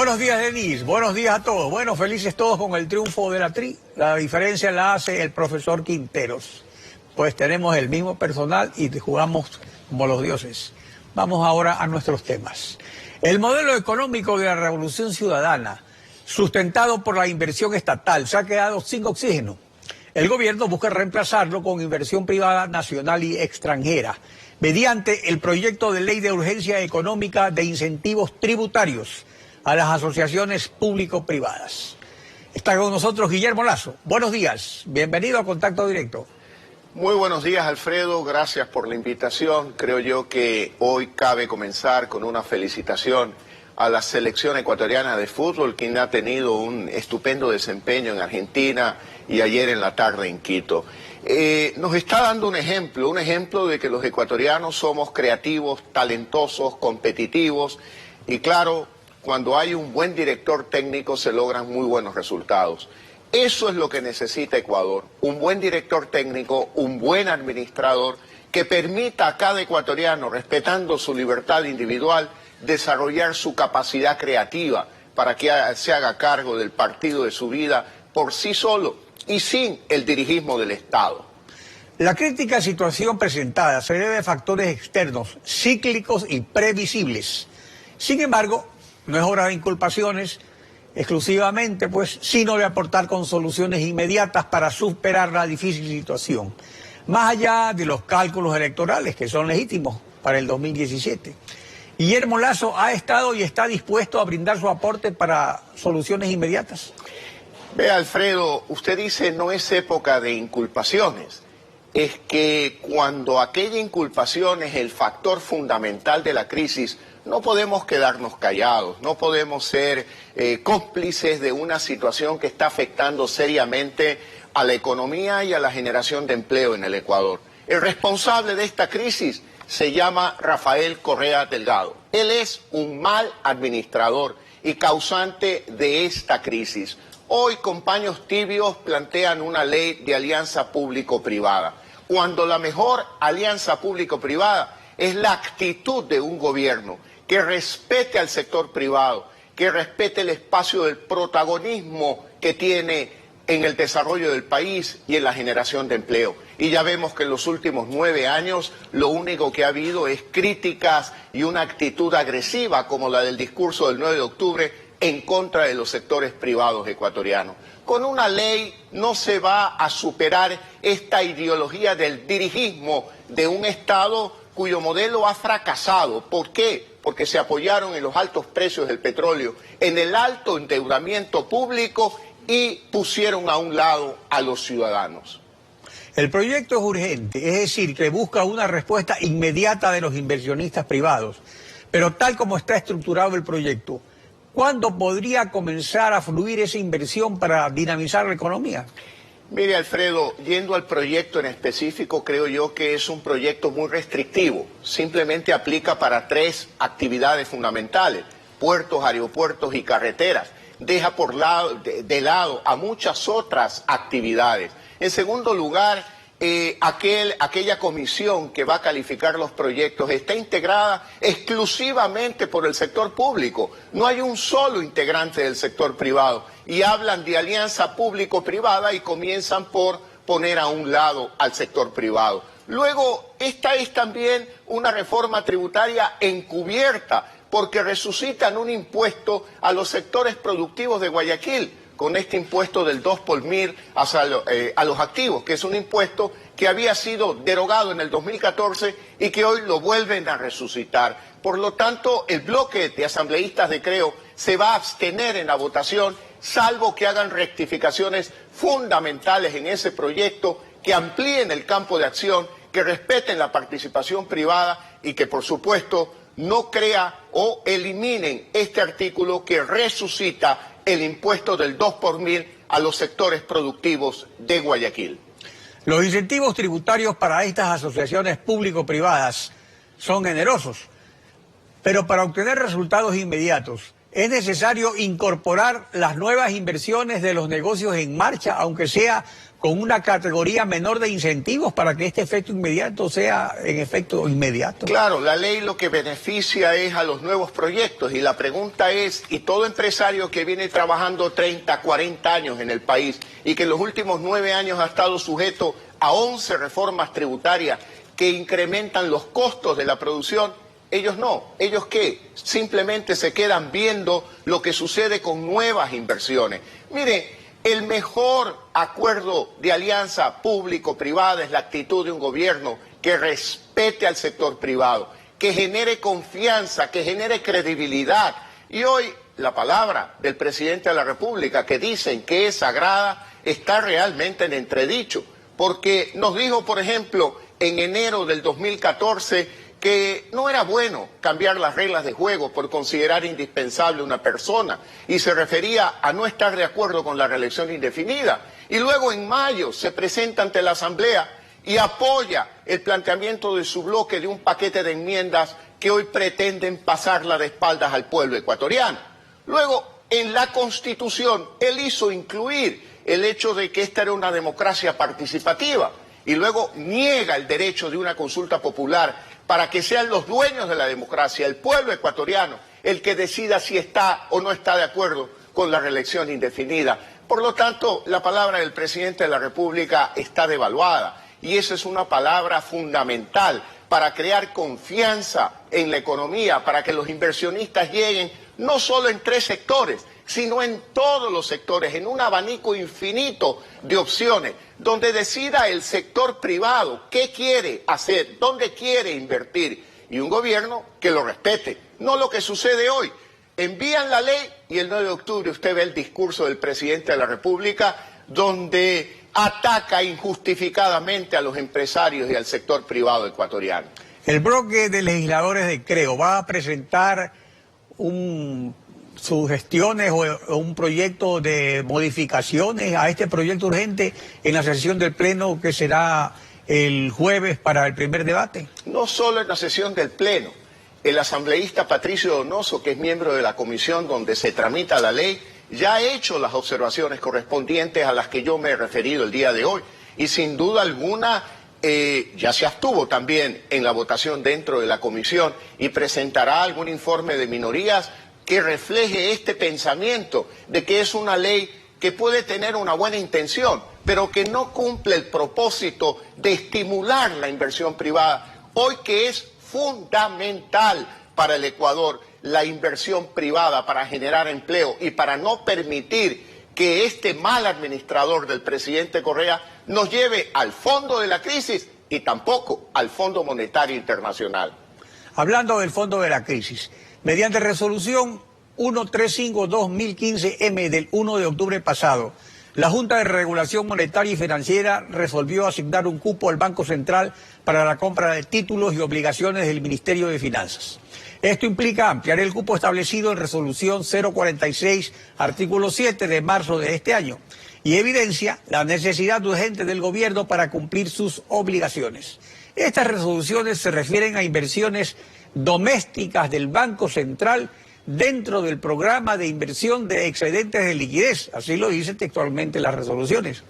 Buenos días, Denis. Buenos días a todos. Bueno, felices todos con el triunfo de la TRI. La diferencia la hace el profesor Quinteros. Pues tenemos el mismo personal y jugamos como los dioses. Vamos ahora a nuestros temas. El modelo económico de la Revolución Ciudadana, sustentado por la inversión estatal, se ha quedado sin oxígeno. El gobierno busca reemplazarlo con inversión privada nacional y extranjera, mediante el proyecto de ley de urgencia económica de incentivos tributarios a las asociaciones público-privadas. Está con nosotros Guillermo Lazo. Buenos días, bienvenido a Contacto Directo. Muy buenos días, Alfredo, gracias por la invitación. Creo yo que hoy cabe comenzar con una felicitación a la selección ecuatoriana de fútbol, quien ha tenido un estupendo desempeño en Argentina y ayer en la tarde en Quito. Nos está dando un ejemplo de que los ecuatorianos somos creativos, talentosos, competitivos y claro, cuando hay un buen director técnico se logran muy buenos resultados. Eso es lo que necesita Ecuador, un buen director técnico, un buen administrador que permita a cada ecuatoriano, respetando su libertad individual, desarrollar su capacidad creativa para que se haga cargo del partido de su vida por sí solo y sin el dirigismo del Estado. La crítica situación presentada se debe a factores externos, cíclicos y previsibles. Sin embargo, no es hora de inculpaciones exclusivamente, sino de aportar con soluciones inmediatas para superar la difícil situación, más allá de los cálculos electorales que son legítimos para el 2017. Guillermo Lazo ha estado y está dispuesto a brindar su aporte para soluciones inmediatas. Vea, Alfredo, usted dice no es época de inculpaciones. Es que cuando aquella inculpación es el factor fundamental de la crisis, no podemos quedarnos callados, no podemos ser cómplices de una situación que está afectando seriamente a la economía y a la generación de empleo en el Ecuador. El responsable de esta crisis se llama Rafael Correa Delgado. Él es un mal administrador y causante de esta crisis. Hoy, con paños tibios, plantean una ley de alianza público-privada, cuando la mejor alianza público-privada es la actitud de un gobierno que respete al sector privado, que respete el espacio del protagonismo que tiene en el desarrollo del país y en la generación de empleo. Y ya vemos que en los últimos 9 años lo único que ha habido es críticas y una actitud agresiva como la del discurso del 9 de octubre en contra de los sectores privados ecuatorianos. Con una ley no se va a superar esta ideología del dirigismo de un Estado cuyo modelo ha fracasado. ¿Por qué? Porque se apoyaron en los altos precios del petróleo, en el alto endeudamiento público y pusieron a un lado a los ciudadanos. El proyecto es urgente, es decir, que busca una respuesta inmediata de los inversionistas privados. Pero tal como está estructurado el proyecto, ¿cuándo podría comenzar a fluir esa inversión para dinamizar la economía? Mire, Alfredo, yendo al proyecto en específico, creo yo que es un proyecto muy restrictivo. Simplemente aplica para 3 actividades fundamentales: puertos, aeropuertos y carreteras. Deja de lado a muchas otras actividades. En segundo lugar, aquella comisión que va a calificar los proyectos está integrada exclusivamente por el sector público. No hay un solo integrante del sector privado. Y hablan de alianza público-privada y comienzan por poner a un lado al sector privado. Luego, esta es también una reforma tributaria encubierta, porque resucitan un impuesto a los sectores productivos de Guayaquil, con este impuesto del 2 por mil a los activos, que es un impuesto que había sido derogado en el 2014 y que hoy lo vuelven a resucitar. Por lo tanto, el bloque de asambleístas de Creo se va a abstener en la votación, salvo que hagan rectificaciones fundamentales en ese proyecto, que amplíen el campo de acción, que respeten la participación privada y que, por supuesto, no crea o eliminen este artículo que resucita el impuesto del 2 por mil a los sectores productivos de Guayaquil. Los incentivos tributarios para estas asociaciones público-privadas son generosos, pero para obtener resultados inmediatos es necesario incorporar las nuevas inversiones de los negocios en marcha, aunque sea con una categoría menor de incentivos para que este efecto inmediato sea en efecto inmediato. Claro, la ley lo que beneficia es a los nuevos proyectos y la pregunta es, ¿y todo empresario que viene trabajando 30, 40 años en el país y que en los últimos 9 años ha estado sujeto a 11 reformas tributarias que incrementan los costos de la producción? Ellos no, ¿ellos qué? Simplemente se quedan viendo lo que sucede con nuevas inversiones. Mire, el mejor acuerdo de alianza público-privada es la actitud de un gobierno que respete al sector privado, que genere confianza, que genere credibilidad. Y hoy la palabra del presidente de la República, que dicen que es sagrada, está realmente en entredicho, porque nos dijo, por ejemplo, en enero del 2014, que no era bueno cambiar las reglas de juego por considerar indispensable una persona, y se refería a no estar de acuerdo con la reelección indefinida. Y luego en mayo se presenta ante la Asamblea y apoya el planteamiento de su bloque de un paquete de enmiendas que hoy pretenden pasarla de espaldas al pueblo ecuatoriano. Luego, en la Constitución, él hizo incluir el hecho de que esta era una democracia participativa, y luego niega el derecho de una consulta popular para que sean los dueños de la democracia, el pueblo ecuatoriano, el que decida si está o no está de acuerdo con la reelección indefinida. Por lo tanto, la palabra del presidente de la República está devaluada, y esa es una palabra fundamental para crear confianza en la economía, para que los inversionistas lleguen no solo en 3 sectores, sino en todos los sectores, en un abanico infinito de opciones, donde decida el sector privado qué quiere hacer, dónde quiere invertir, y un gobierno que lo respete, no lo que sucede hoy. Envían la ley y el 9 de octubre usted ve el discurso del presidente de la República, donde ataca injustificadamente a los empresarios y al sector privado ecuatoriano. El bloque de legisladores de Creo va a presentar sugestiones o un proyecto de modificaciones a este proyecto urgente en la sesión del Pleno que será el jueves para el primer debate. No solo en la sesión del Pleno, el asambleísta Patricio Donoso, que es miembro de la comisión donde se tramita la ley, ya ha hecho las observaciones correspondientes a las que yo me he referido el día de hoy, y sin duda alguna ya se abstuvo también en la votación dentro de la comisión y presentará algún informe de minorías que refleje este pensamiento de que es una ley que puede tener una buena intención, pero que no cumple el propósito de estimular la inversión privada, hoy que es fundamental para el Ecuador la inversión privada para generar empleo y para no permitir que este mal administrador del presidente Correa nos lleve al fondo de la crisis y tampoco al Fondo Monetario Internacional. Hablando del fondo de la crisis, mediante resolución 135-2015-M del 1 de octubre pasado, la Junta de Regulación Monetaria y Financiera resolvió asignar un cupo al Banco Central para la compra de títulos y obligaciones del Ministerio de Finanzas. Esto implica ampliar el cupo establecido en resolución 046, artículo 7 de marzo de este año, y evidencia la necesidad urgente del gobierno para cumplir sus obligaciones. Estas resoluciones se refieren a inversiones domésticas del Banco Central dentro del programa de inversión de excedentes de liquidez, así lo dicen textualmente las resoluciones.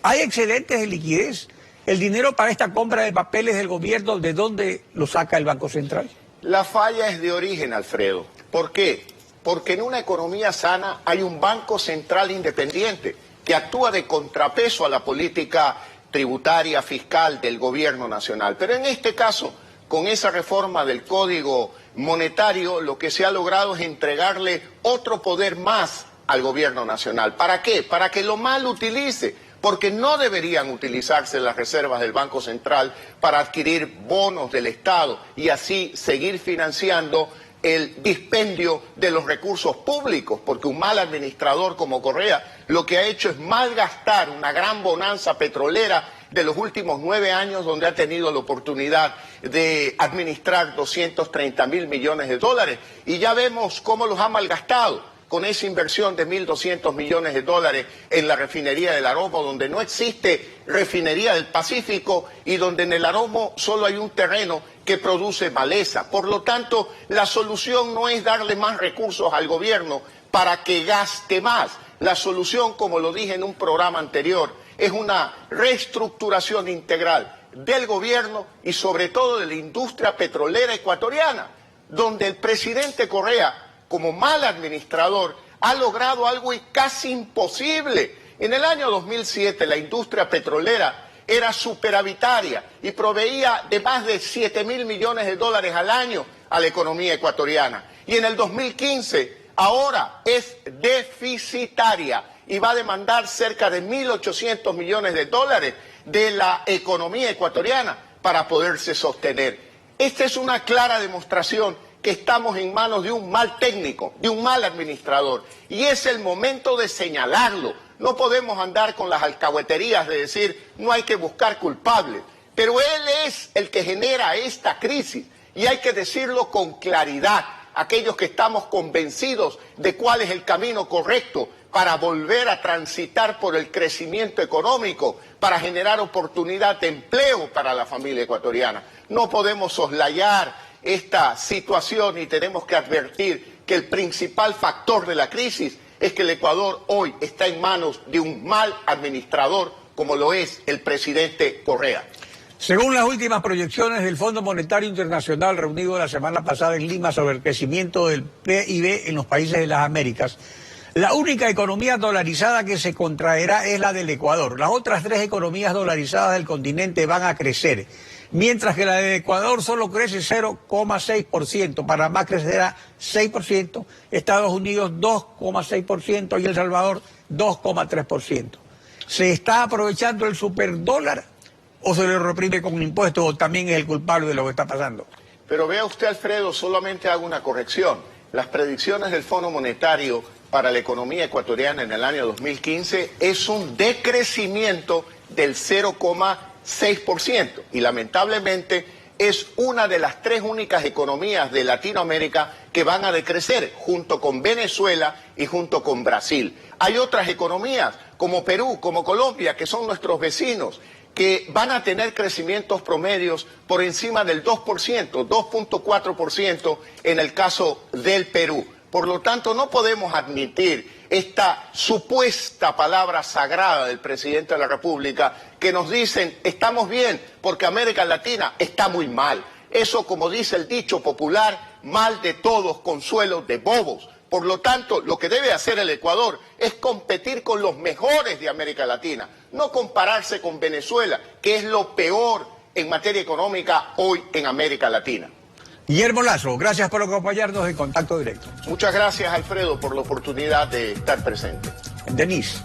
¿Hay excedentes de liquidez? ¿El dinero para esta compra de papeles del gobierno, de dónde lo saca el Banco Central? La falla es de origen, Alfredo. ¿Por qué? Porque en una economía sana hay un Banco Central independiente que actúa de contrapeso a la política tributaria, fiscal del gobierno nacional. Pero en este caso, con esa reforma del Código Monetario, lo que se ha logrado es entregarle otro poder más al gobierno nacional. ¿Para qué? Para que lo mal utilice, porque no deberían utilizarse las reservas del Banco Central para adquirir bonos del Estado y así seguir financiando el dispendio de los recursos públicos, porque un mal administrador como Correa lo que ha hecho es malgastar una gran bonanza petrolera de los últimos 9 años, donde ha tenido la oportunidad de administrar 230.000 millones de dólares, y ya vemos cómo los ha malgastado. con esa inversión de 1.200 millones de dólares en la refinería del Aromo, donde no existe refinería del Pacífico y donde en el Aromo solo hay un terreno que produce maleza. Por lo tanto, la solución no es darle más recursos al gobierno para que gaste más. La solución, como lo dije en un programa anterior, es una reestructuración integral del gobierno y sobre todo de la industria petrolera ecuatoriana, donde el presidente Correa, como mal administrador, ha logrado algo casi imposible. En el año 2007 la industria petrolera era superavitaria y proveía de más de 7.000 millones de dólares al año a la economía ecuatoriana. Y en el 2015 ahora es deficitaria y va a demandar cerca de 1.800 millones de dólares de la economía ecuatoriana para poderse sostener. Esta es una clara demostración que estamos en manos de un mal técnico, de un mal administrador, y es el momento de señalarlo. No podemos andar con las alcahueterías de decir no hay que buscar culpables, pero él es el que genera esta crisis y hay que decirlo con claridad. Aquellos que estamos convencidos de cuál es el camino correcto para volver a transitar por el crecimiento económico, para generar oportunidad de empleo para la familia ecuatoriana. No podemos soslayar esta situación y tenemos que advertir que el principal factor de la crisis es que el Ecuador hoy está en manos de un mal administrador como lo es el presidente Correa. Según las últimas proyecciones del Fondo Monetario Internacional reunido la semana pasada en Lima sobre el crecimiento del PIB en los países de las Américas, la única economía dolarizada que se contraerá es la del Ecuador. Las otras tres economías dolarizadas del continente van a crecer, mientras que la del Ecuador solo crece 0,6%, Panamá crecerá 6%, Estados Unidos 2,6% y El Salvador 2,3%. ¿Se está aprovechando el superdólar o se le reprime con impuestos o también es el culpable de lo que está pasando? Pero vea usted, Alfredo, solamente hago una corrección. Las predicciones del Fondo Monetario para la economía ecuatoriana en el año 2015 es un decrecimiento del 0,6% y lamentablemente es una de las tres únicas economías de Latinoamérica que van a decrecer junto con Venezuela y junto con Brasil. Hay otras economías como Perú, como Colombia, que son nuestros vecinos, que van a tener crecimientos promedios por encima del 2%, 2,4% en el caso del Perú. Por lo tanto, no podemos admitir esta supuesta palabra sagrada del presidente de la República que nos dicen estamos bien porque América Latina está muy mal. Eso, como dice el dicho popular, mal de todos, consuelo de bobos. Por lo tanto, lo que debe hacer el Ecuador es competir con los mejores de América Latina, no compararse con Venezuela, que es lo peor en materia económica hoy en América Latina. Guillermo Lazo, gracias por acompañarnos en Contacto Directo. Muchas gracias, Alfredo, por la oportunidad de estar presente. Denise.